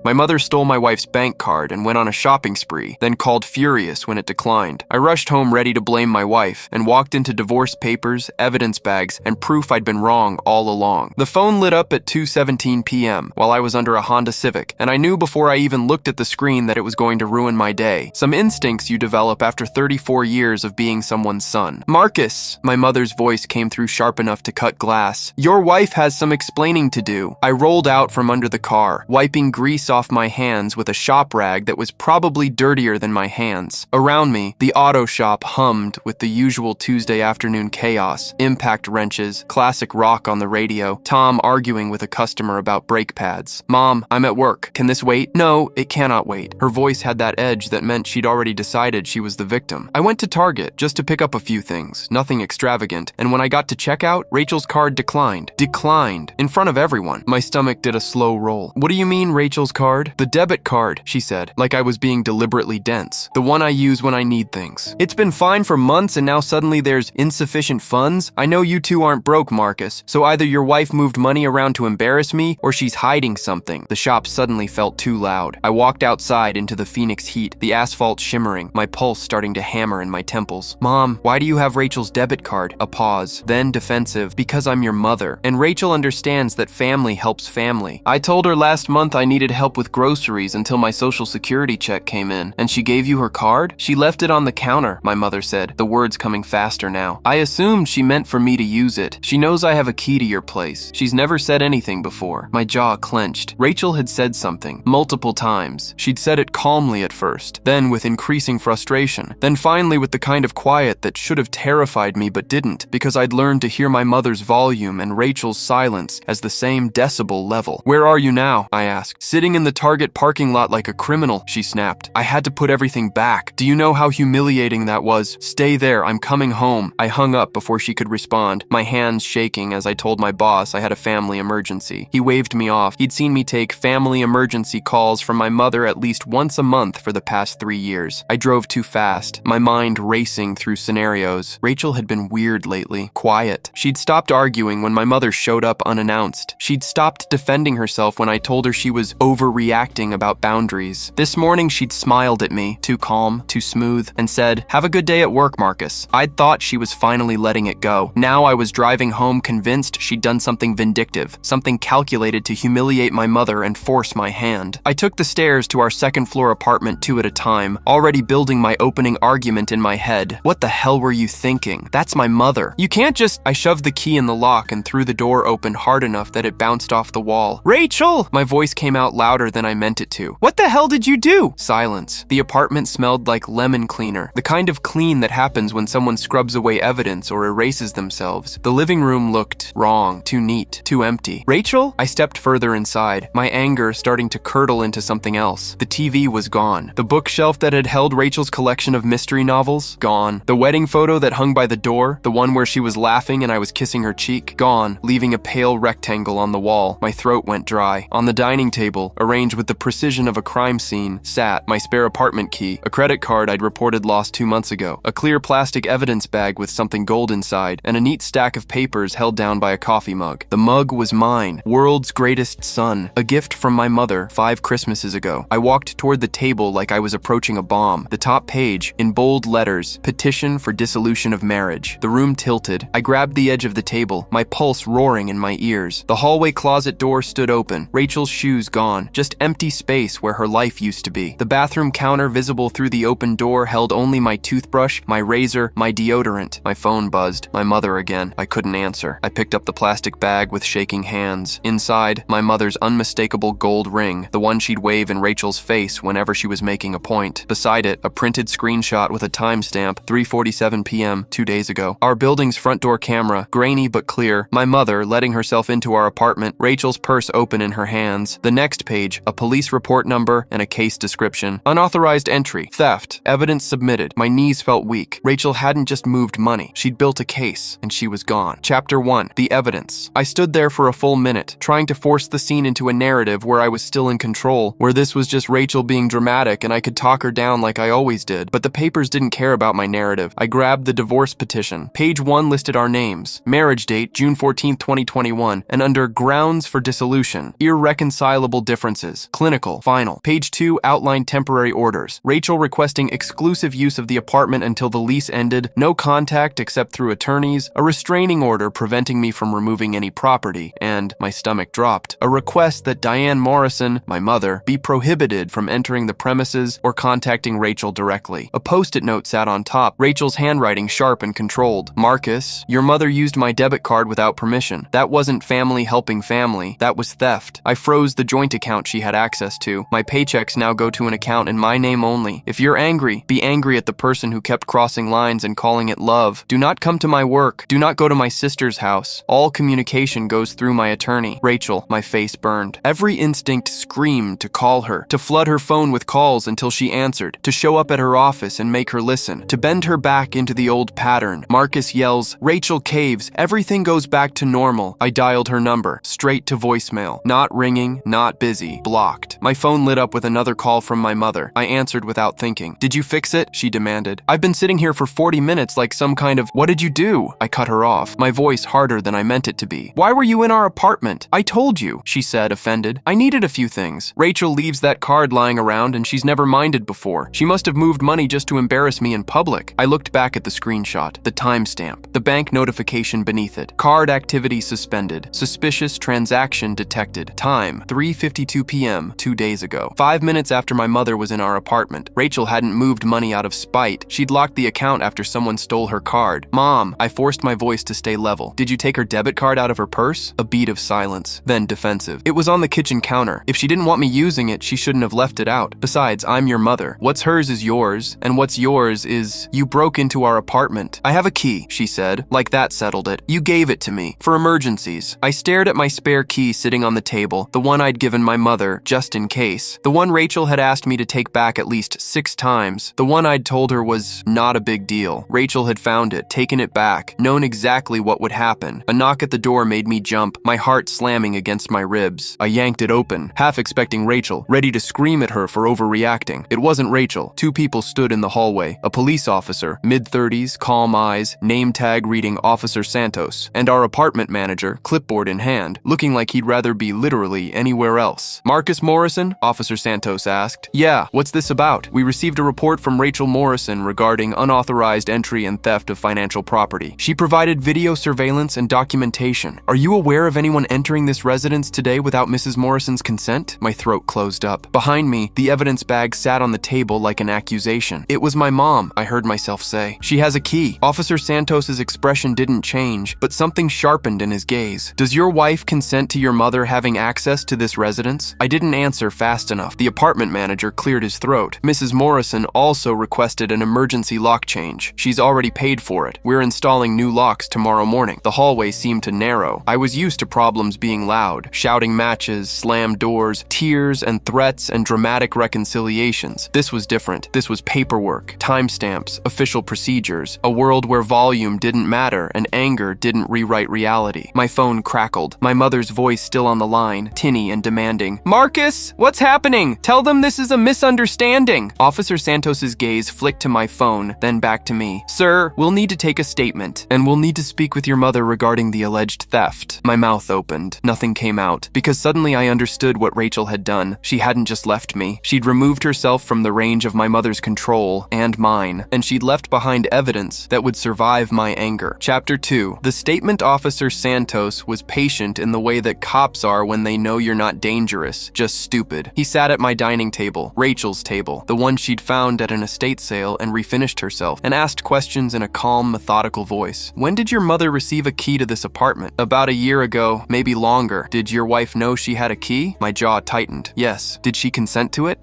My mother stole my wife's bank card and went on a shopping spree, then called furious when it declined. I rushed home ready to blame my wife and walked into divorce papers, evidence bags, and proof I'd been wrong all along. The phone lit up at 2:17 p.m. while I was under a Honda Civic, and I knew before I even looked at the screen that it was going to ruin my day. Some instincts you develop after 34 years of being someone's son. "Marcus," my mother's voice came through sharp enough to cut glass. "Your wife has some explaining to do." I rolled out from under the car, wiping grease off my hands with a shop rag that was probably dirtier than my hands. Around me, the auto shop hummed with the usual Tuesday afternoon chaos, impact wrenches, classic rock on the radio, Tom arguing with a customer about brake pads. "Mom, I'm at work. Can this wait?" "No, it cannot wait." Her voice had that edge that meant she'd already decided she was the victim. I went to Target just to pick up a few things, nothing extravagant, and when I got to checkout, Rachel's card declined. Declined. In front of everyone. My stomach did a slow roll. "What do you mean, Rachel's card?" "The debit card," she said, like I was being deliberately dense. "The one I use when I need things. It's been fine for months and now suddenly there's insufficient funds? I know you two aren't broke, Marcus, so either your wife moved money around to embarrass me or she's hiding something." The shop suddenly felt too loud. I walked outside into the Phoenix heat, the asphalt shimmering, my pulse starting to hammer in my temples. "Mom, why do you have Rachel's debit card?" A pause, then defensive, "Because I'm your mother, and Rachel understands that family helps family. I told her last month I needed help with groceries until my social security check came in, and she gave you her card? She left it on the counter," my mother said, the words coming faster now. "I assumed she meant for me to use it. She knows I have a key to your place. She's never said anything before." My jaw clenched. Rachel had said something, multiple times. She'd said it calmly at first, then with increasing frustration, then finally with the kind of quiet that should have terrified me but didn't, because I'd learned to hear my mother's volume and Rachel's silence as the same decibel level. "Where are you now?" I asked. "Sitting in the Target parking lot like a criminal," she snapped. "I had to put everything back. Do you know how humiliating that was? Stay there, I'm coming home." I hung up before she could respond, my hands shaking as I told my boss I had a family emergency. He waved me off. He'd seen me take family emergency calls from my mother at least once a month for the past 3 years. I drove too fast, my mind racing through scenarios. Rachel had been weird lately, quiet. She'd stopped arguing when my mother showed up unannounced. She'd stopped defending herself when I told her she was overreacting about boundaries. This morning she'd smiled at me, too calm, too smooth, and said, "Have a good day at work, Marcus." I'd thought she was finally letting it go. Now I was driving home convinced she'd done something vindictive, something calculated to humiliate my mother and force my hand. I took the stairs to our second-floor apartment 2 at a time, already building my opening argument in my head. "What the hell were you thinking? That's my mother. You can't just—" I shoved the key in the lock and threw the door open hard enough that it bounced off the wall. "Rachel!" My voice came out louder than I meant it to. "What the hell did you do?" Silence. The apartment smelled like lemon cleaner, the kind of clean that happens when someone scrubs away evidence or erases themselves. The living room looked wrong, too neat, too empty. "Rachel?" I stepped further inside, my anger starting to curdle into something else. The TV was gone. The bookshelf that had held Rachel's collection of mystery novels? Gone. The wedding photo that hung by the door, the one where she was laughing and I was kissing her cheek? Gone, leaving a pale rectangle on the wall. My throat went dry. On the dining table, arranged with the precision of a crime scene, sat my spare apartment key, a credit card I'd reported lost 2 months ago, a clear plastic evidence bag with something gold inside, and a neat stack of papers held down by a coffee mug. The mug was mine, world's greatest son, a gift from my mother 5 Christmases ago. I walked toward the table like I was approaching a bomb. The top page, in bold letters, "Petition for dissolution of marriage." The room tilted. I grabbed the edge of the table, my pulse roaring in my ears. The hallway closet door stood open, Rachel's shoes gone, just empty space where her life used to be. The bathroom counter visible through the open door held only my toothbrush, my razor, my deodorant. My phone buzzed. My mother again. I couldn't answer. I picked up the plastic bag with shaking hands. Inside, my mother's unmistakable gold ring, the one she'd wave in Rachel's face whenever she was making a point. Beside it, a printed screenshot with a timestamp, 3:47 p.m., 2 days ago. Our building's front door camera, grainy but clear. My mother letting herself into our apartment, Rachel's purse open in her hands. The next page, a police report number and a case description. Unauthorized entry, theft, evidence submitted. My knees felt weak. Rachel hadn't just moved money. She'd built a case, and she was gone. Chapter 1, the evidence. I stood there for a full minute, trying to force the scene into a narrative where I was still in control, where this was just Rachel being dramatic and I could talk her down like I always did. But the papers didn't care about my narrative. I grabbed the divorce petition. Page 1 listed our names. Marriage date, June 14, 2021, and under grounds for dissolution, irreconcilable differences differences. Clinical. Final. Page 2 outlined temporary orders. Rachel requesting exclusive use of the apartment until the lease ended, no contact except through attorneys, a restraining order preventing me from removing any property, and my stomach dropped. A request that Diane Morrison, my mother, be prohibited from entering the premises or contacting Rachel directly. A post-it note sat on top, Rachel's handwriting sharp and controlled. Marcus, your mother used my debit card without permission. That wasn't family helping family. That was theft. I froze the joint account she had access to. My paychecks now go to an account in my name only. If you're angry, be angry at the person who kept crossing lines and calling it love. Do not come to my work. Do not go to my sister's house. All communication goes through my attorney. Rachel, my face burned. Every instinct screamed to call her, to flood her phone with calls until she answered, to show up at her office and make her listen, to bend her back into the old pattern. Marcus yells, Rachel caves, everything goes back to normal. I dialed her number, straight to voicemail. Not ringing, not busy, blocked. My phone lit up with another call from my mother. I answered without thinking. Did you fix it? She demanded. I've been sitting here for 40 minutes like some kind of, what did you do? I cut her off, my voice harder than I meant it to be. Why were you in our apartment? I told you, she said, offended. I needed a few things. Rachel leaves that card lying around and she's never minded before. She must have moved money just to embarrass me in public. I looked back at the screenshot, the timestamp, the bank notification beneath it. Card activity suspended. Suspicious transaction detected. Time, 3:52 p.m. 2 days ago. 5 minutes after my mother was in our apartment. Rachel hadn't moved money out of spite. She'd locked the account after someone stole her card. Mom, I forced my voice to stay level. Did you take her debit card out of her purse? A beat of silence, then defensive. It was on the kitchen counter. If she didn't want me using it, she shouldn't have left it out. Besides, I'm your mother. What's hers is yours, and what's yours is, you broke into our apartment. I have a key, she said. Like that settled it. You gave it to me. For emergencies. I stared at my spare key sitting on the table, the one I'd given my mother, just in case. The one Rachel had asked me to take back at least 6 times. The one I'd told her was not a big deal. Rachel had found it, taken it back, known exactly what would happen. A knock at the door made me jump, my heart slamming against my ribs. I yanked it open, half expecting Rachel, ready to scream at her for overreacting. It wasn't Rachel. 2 people stood in the hallway. A police officer, mid-30s, calm eyes, name tag reading Officer Santos, and our apartment manager, clipboard in hand, looking like he'd rather be literally anywhere else. Marcus Morrison? Officer Santos asked. Yeah, what's this about? We received a report from Rachel Morrison regarding unauthorized entry and theft of financial property. She provided video surveillance and documentation. Are you aware of anyone entering this residence today without Mrs. Morrison's consent? My throat closed up. Behind me, the evidence bag sat on the table like an accusation. It was my mom, I heard myself say. She has a key. Officer Santos's expression didn't change, but something sharpened in his gaze. Does your wife consent to your mother having access to this residence? I didn't answer fast enough. The apartment manager cleared his throat. Mrs. Morrison also requested an emergency lock change. She's already paid for it. We're installing new locks tomorrow morning. The hallway seemed to narrow. I was used to problems being loud, shouting matches, slammed doors, tears and threats and dramatic reconciliations. This was different. This was paperwork, timestamps, official procedures, a world where volume didn't matter and anger didn't rewrite reality. My phone crackled, my mother's voice still on the line, tinny and demanding. Marcus, what's happening? Tell them this is a misunderstanding. Officer Santos's gaze flicked to my phone, then back to me. Sir, we'll need to take a statement, and we'll need to speak with your mother regarding the alleged theft. My mouth opened. Nothing came out, because suddenly I understood what Rachel had done. She hadn't just left me. She'd removed herself from the range of my mother's control, and mine, and she'd left behind evidence that would survive my anger. Chapter 2. The statement Officer Santos was patient in the way that cops are when they know you're not dangerous, just stupid. He sat at my dining table, Rachel's table, the one she'd found at an estate sale and refinished herself, and asked questions in a calm, methodical voice. When did your mother receive a key to this apartment? About a year ago, maybe longer. Did your wife know she had a key? My jaw tightened. Yes. Did she consent to it?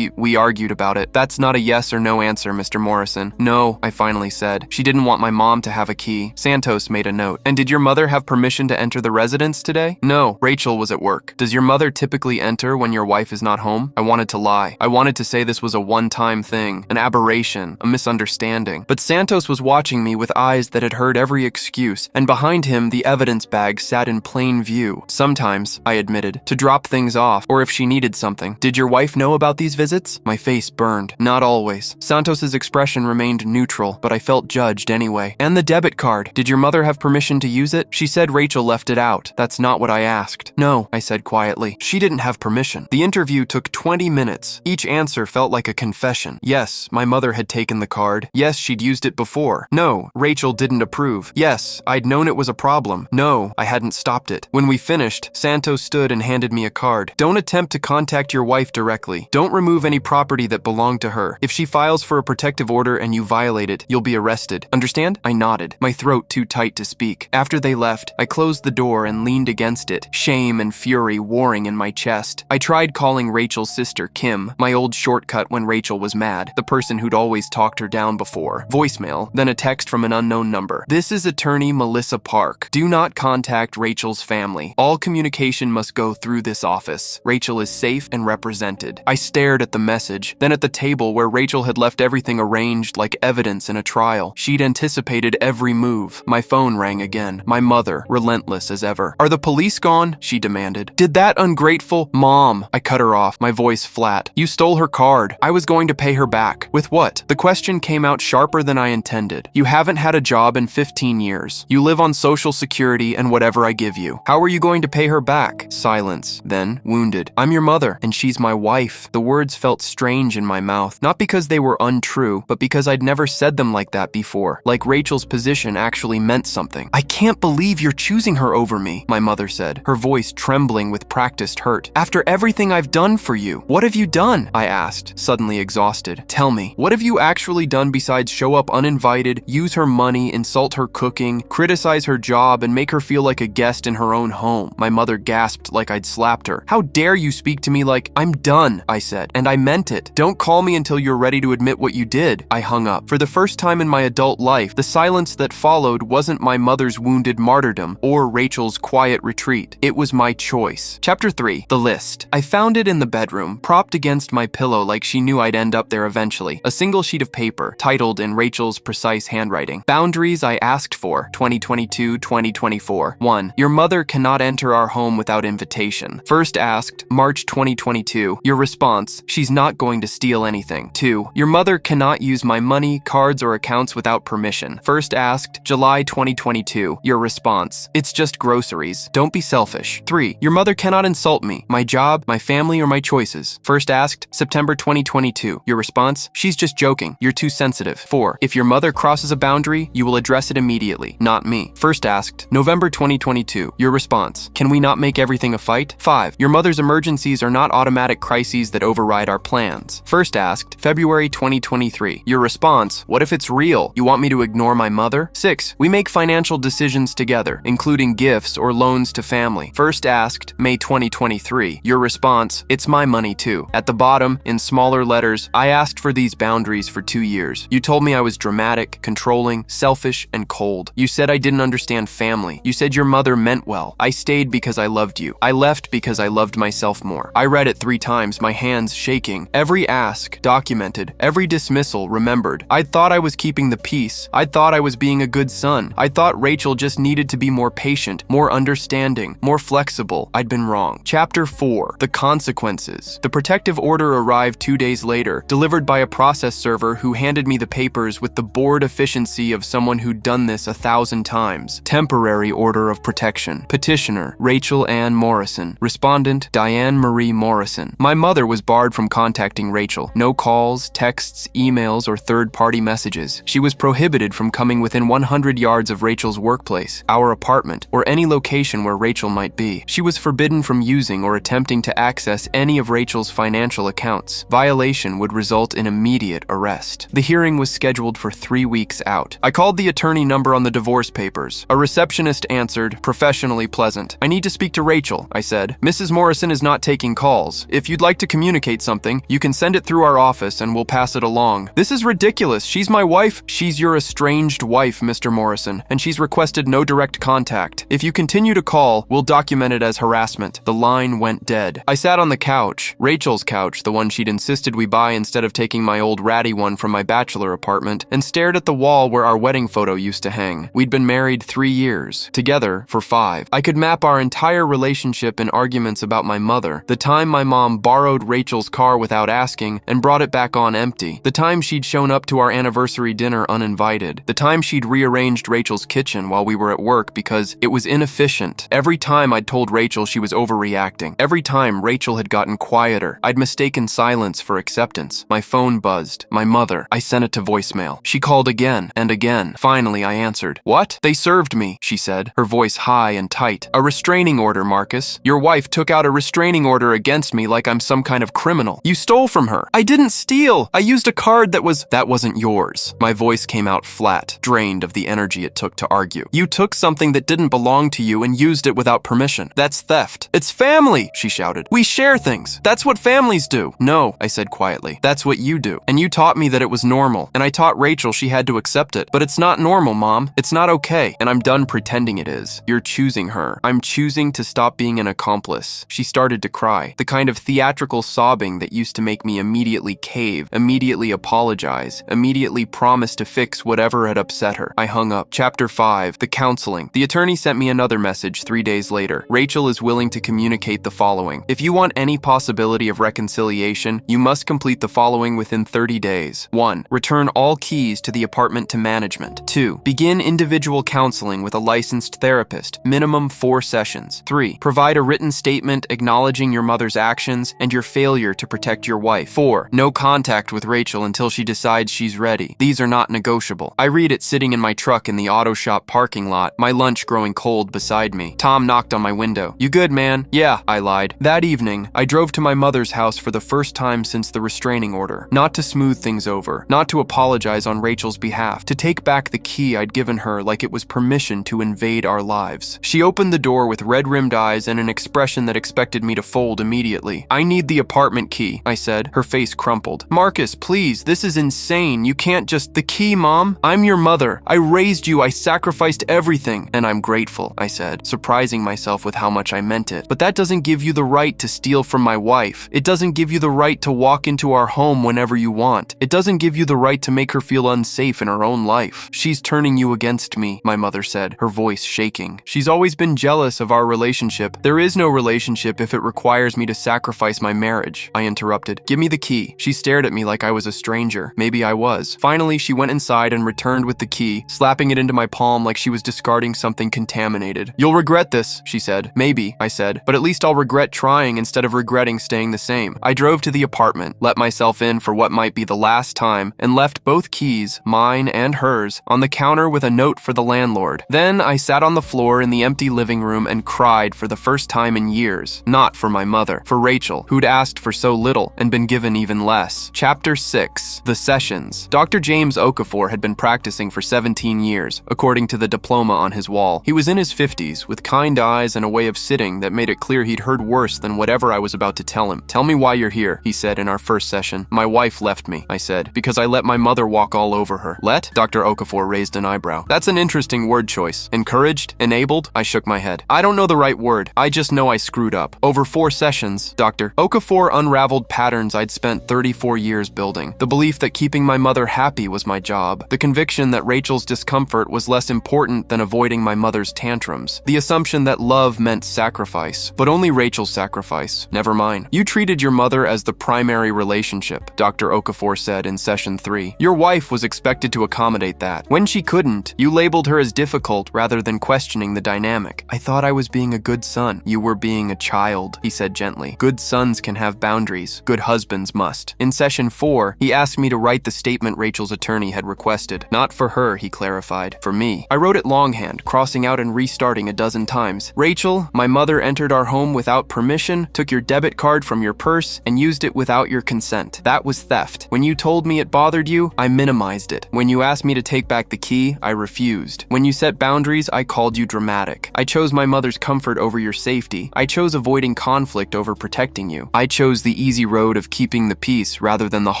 We argued about it. That's not a yes or no answer, Mr. Morrison. No, I finally said. She didn't want my mom to have a key. Santos made a note. And did your mother have permission to enter the residence today? No, Rachel was at work. Does your mother typically enter when your wife is not home? I wanted to lie. I wanted to say this was a one-time thing, an aberration, a misunderstanding. But Santos was watching me with eyes that had heard every excuse, and behind him, the evidence bag sat in plain view. Sometimes, I admitted, to drop things off, or if she needed something. Did your wife know about these visits? My face burned. Not always. Santos's expression remained neutral, but I felt judged anyway. And the debit card. Did your mother have permission to use it? She said Rachel left it out. That's not what I asked. No, I said quietly. She didn't didn't have permission. The interview took 20 minutes. Each answer felt like a confession. Yes, my mother had taken the card. Yes, she'd used it before. No, Rachel didn't approve. Yes, I'd known it was a problem. No, I hadn't stopped it. When we finished, Santos stood and handed me a card. Don't attempt to contact your wife directly. Don't remove any property that belonged to her. If she files for a protective order and you violate it, you'll be arrested. Understand? I nodded, my throat too tight to speak. After they left, I closed the door and leaned against it, shame and fury warring in my chest. I tried calling Rachel's sister, Kim, my old shortcut when Rachel was mad, the person who'd always talked her down before. Voicemail, then a text from an unknown number. This is attorney Melissa Park. Do not contact Rachel's family. All communication must go through this office. Rachel is safe and represented. I stared at the message, then at the table where Rachel had left everything arranged like evidence in a trial. She'd anticipated every move. My phone rang again. My mother, relentless as ever. Are the police gone? She demanded. Did that ungrateful Mom? I cut her off, my voice flat. You stole her card. I was going to pay her back. With what? The question came out sharper than I intended. You haven't had a job in 15 years. You live on Social Security and whatever I give you. How are you going to pay her back? Silence. Then, wounded. I'm your mother, and she's my wife. The words felt strange in my mouth, not because they were untrue, but because I'd never said them like that before, like Rachel's position actually meant something. I can't believe you're choosing her over me, my mother said, her voice trembling with practiced hurt. After everything I've done for you, what have you done? I asked, suddenly exhausted. Tell me, what have you actually done besides show up uninvited, use her money, insult her cooking, criticize her job, and make her feel like a guest in her own home? My mother gasped like I'd slapped her. How dare you speak to me like I'm done, I said, and I meant it. Don't call me until you're ready to admit what you did. I hung up. For the first time in my adult life, the silence that followed wasn't my mother's wounded martyrdom or Rachel's quiet retreat. It was my choice. Chapter 3. The list. I found it in the bedroom, propped against my pillow like she knew I'd end up there eventually. A single sheet of paper, titled in Rachel's precise handwriting. Boundaries I asked for, 2022-2024. 1. Your mother cannot enter our home without invitation. First asked, March 2022. Your response, she's not going to steal anything. 2. Your mother cannot use my money, cards, or accounts without permission. First asked, July 2022. Your response, it's just groceries. Don't be selfish. 3. Your mother cannot insult me, my job, my family, or my choices. First asked, September 2022. Your response, she's just joking. You're too sensitive. 4. If your mother crosses a boundary, you will address it immediately, not me. First asked, November 2022. Your response, can we not make everything a fight? 5. Your mother's emergencies are not automatic crises that override our plans. First asked, February 2023. Your response, what if it's real? You want me to ignore my mother? 6. We make financial decisions together, including gifts or loans to family. First asked, May 2023. Your response, it's my money too. At the bottom, in smaller letters, I asked for these boundaries for 2 years. You told me I was dramatic, controlling, selfish, and cold. You said I didn't understand family. You said your mother meant well. I stayed because I loved you. I left because I loved myself more. I read it 3 times, my hands shaking. Every ask, documented. Every dismissal, remembered. I thought I was keeping the peace. I thought I was being a good son. I thought Rachel just needed to be more patient, more understanding, more flexible. I'd been wrong. Chapter 4. The consequences. The protective order arrived 2 days later, delivered by a process server who handed me the papers with the bored efficiency of someone who'd done this 1,000 times. Temporary order of protection. Petitioner, Rachel Ann Morrison. Respondent, Diane Marie Morrison. My mother was barred from contacting Rachel. No calls, texts, emails, or third-party messages. She was prohibited from coming within 100 yards of Rachel's workplace, our apartment, or any location where Rachel might be. She was forbidden from using or attempting to access any of Rachel's financial accounts. Violation would result in immediate arrest. The hearing was scheduled for 3 weeks out. I called the attorney number on the divorce papers. A receptionist answered, professionally pleasant. I need to speak to Rachel, I said. Mrs. Morrison is not taking calls. If you'd like to communicate something, you can send it through our office and we'll pass it along. This is ridiculous. She's my wife. She's your estranged wife, Mr. Morrison, and she's requested no direct contact. If you continue to call, we'll document it as harassment. The line went dead. I sat on the couch, Rachel's couch, the one she'd insisted we buy instead of taking my old ratty one from my bachelor apartment, and stared at the wall where our wedding photo used to hang. We'd been married 3 years, together for 5. I could map our entire relationship in arguments about my mother, the time my mom borrowed Rachel's car without asking and brought it back on empty, the time she'd shown up to our anniversary dinner uninvited, the time she'd rearranged Rachel's kitchen while we were at work because it was inefficient. Every time I'd told Rachel she was overreacting. conflicting. Every time, Rachel had gotten quieter. I'd mistaken silence for acceptance. My phone buzzed. My mother. I sent it to voicemail. She called again and again. Finally, I answered. "What?" "They served me," she said, her voice high and tight. "A restraining order, Marcus. Your wife took out a restraining order against me like I'm some kind of criminal. You stole from her." "I didn't steal. I used a card that wasn't yours." My voice came out flat, drained of the energy it took to argue. "You took something that didn't belong to you and used it without permission. That's theft." "It's family," she shouted. "We share things. That's what families do." "No," I said quietly. "That's what you do. And you taught me that it was normal. And I taught Rachel she had to accept it. But it's not normal, Mom. It's not okay. And I'm done pretending it is. You're choosing her. I'm choosing to stop being an accomplice." She started to cry. The kind of theatrical sobbing that used to make me immediately cave, immediately apologize, immediately promise to fix whatever had upset her. I hung up. Chapter 5. The counseling. The attorney sent me another message 3 days later. "Rachel is willing to communicate the following. If you want any possibility of reconciliation, you must complete the following within 30 days. 1. Return all keys to the apartment to management. 2. Begin individual counseling with a licensed therapist, minimum 4 sessions. 3. Provide a written statement acknowledging your mother's actions and your failure to protect your wife. 4. No contact with Rachel until she decides she's ready. These are not negotiable." I read it sitting in my truck in the auto shop parking lot, my lunch growing cold beside me. Tom knocked on my window. "You good, man?" "Yeah," I lied. That evening, I drove to my mother's house for the first time since the restraining order. Not to smooth things over, not to apologize on Rachel's behalf, to take back the key I'd given her like it was permission to invade our lives. She opened the door with red-rimmed eyes and an expression that expected me to fold immediately. "I need the apartment key," I said. Her face crumpled. "Marcus, please, this is insane. You can't just— "The key, Mom? I'm your mother. I raised you. I sacrificed everything. And I'm grateful," I said, surprising myself with how much I meant it. "But that doesn't give you the right to steal from my wife. It doesn't give you the right to walk into our home whenever you want. It doesn't give you the right to make her feel unsafe in her own life. She's turning you against me," my mother said, her voice shaking. "She's always been jealous of our relationship. There is no relationship if it requires me to sacrifice my marriage," I interrupted. "Give me the key." She stared at me like I was a stranger. Maybe I was. Finally, she went inside and returned with the key, slapping it into my palm like she was discarding something contaminated. "You'll regret this," she said. "Maybe," I said, "but at least I'll regret trying instead of regretting staying the same." I drove to the apartment, let myself in for what might be the last time, and left both keys, mine and hers, on the counter with a note for the landlord. Then I sat on the floor in the empty living room and cried for the first time in years. Not for my mother, for Rachel, who'd asked for so little and been given even less. Chapter 6. The Sessions. Dr. James Okafor had been practicing for 17 years, according to the diploma on his wall. He was in his 50s, with kind eyes and a way of sitting that made it clear he'd heard worse than whatever I was about to tell him. "Tell me why you're here," he said in our first session. "My wife left me," I said, "because I let my mother walk all over her." "Let?" Dr. Okafor raised an eyebrow. "That's an interesting word choice. Encouraged? Enabled?" I shook my head. "I don't know the right word. I just know I screwed up. Over 4 sessions, Dr. Okafor unraveled patterns I'd spent 34 years building. The belief that keeping my mother happy was my job. The conviction that Rachel's discomfort was less important than avoiding my mother's tantrums. The assumption that love meant sacrifice, but only Rachel's sacrifice, never mine. "You treated your mother as the primary relationship," Dr. Okafor said in session 3. "Your wife was expected to accommodate that. When she couldn't, you labeled her as difficult rather than questioning the dynamic. I thought I was being a good son." "You were being a child," he said gently. "Good sons can have boundaries. Good husbands must." In session 4, he asked me to write the statement Rachel's attorney had requested. Not for her, he clarified. For me. I wrote it longhand, crossing out and restarting a dozen times. "Rachel, my mother entered our home without permission, took your debit card from your purse, and used it without your consent. That was theft. When you told me it bothered you, I minimized it. When you asked me to take back the key, I refused. When you set boundaries, I called you dramatic. I chose my mother's comfort over your safety. I chose avoiding conflict over protecting you. I chose the easy road of keeping the peace rather than the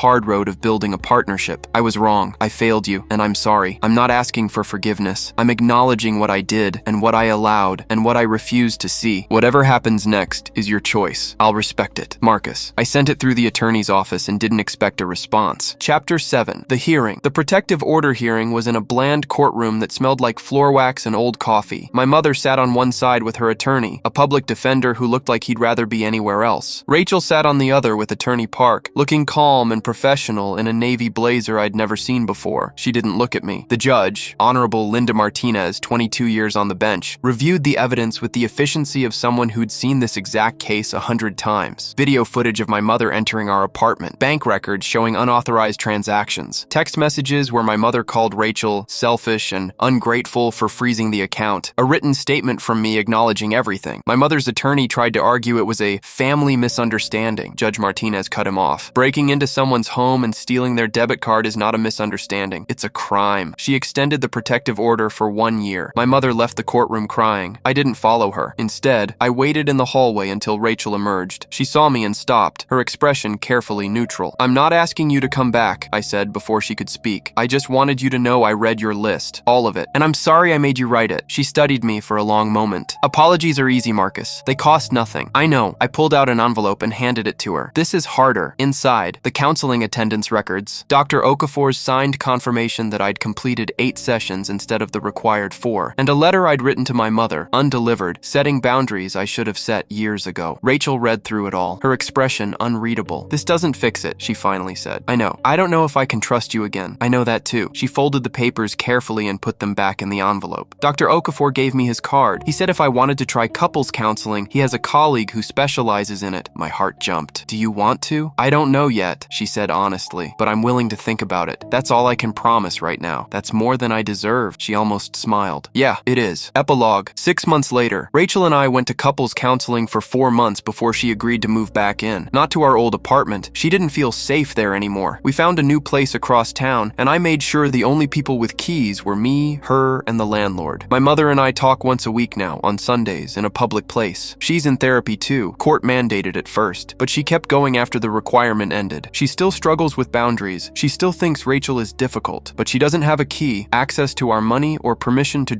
hard road of building a partnership. I was wrong. I failed you, and I'm sorry. I'm not asking for forgiveness. I'm acknowledging what I did and what I allowed and what I refused to see. Whatever happens next is your choice. I'll respect it. Marcus." I sent it through the attorney's office and didn't expect a response. Chapter 7. The hearing. The protective order hearing was in a bland courtroom that smelled like floor wax and old coffee. My mother sat on one side with her attorney, a public defender who looked like he'd rather be anywhere else. Rachel sat on the other with Attorney Park, looking calm and professional in a navy blazer I'd never seen before. She didn't look at me. The judge, Honorable Linda Martinez, 22 years on the bench, reviewed the evidence with the efficiency of someone who'd seen seen this exact case 100 times. Video footage of my mother entering our apartment, bank records showing unauthorized transactions, text messages where my mother called Rachel selfish and ungrateful for freezing the account, a written statement from me acknowledging everything. My mother's attorney tried to argue it was a family misunderstanding. Judge Martinez cut him off. Breaking into someone's home and stealing their debit card is not a misunderstanding. It's a crime. She extended the protective order for 1 year. My mother left the courtroom crying. I didn't follow her. Instead, I waited in the hallway until Rachel emerged. She saw me and stopped, her expression carefully neutral. "I'm not asking you to come back," I said before she could speak. "I just wanted you to know I read your list, all of it, and I'm sorry I made you write it." She studied me for a long moment. "Apologies are easy, Marcus. They cost nothing." "I know." I pulled out an envelope and handed it to her. "This is harder." Inside, the counseling attendance records. Dr. Okafor's signed confirmation that I'd completed 8 sessions instead of the required 4, and a letter I'd written to my mother, undelivered, setting boundaries I should have set years ago. Rachel read through it all, her expression unreadable. "This doesn't fix it," she finally said. "I know. I don't know if I can trust you again. I know that too." She folded the papers carefully and put them back in the envelope. "Dr. Okafor gave me his card. He said if I wanted to try couples counseling, he has a colleague who specializes in it." My heart jumped. "Do you want to?" "I don't know yet," she said honestly, "but I'm willing to think about it. That's all I can promise right now. That's more than I deserve." She almost smiled. "Yeah, it is." Epilogue. 6 months later, Rachel and I went to couples counseling for 4 months before she agreed to move back in. Not to our old apartment. She didn't feel safe there anymore. We found a new place across town, and I made sure the only people with keys were me, her, and the landlord. My mother and I talk once a week now, on Sundays, in a public place. She's in therapy too. Court mandated at first, but she kept going after the requirement ended. She still struggles with boundaries. She still thinks Rachel is difficult, but she doesn't have a key, access to our money, or permission to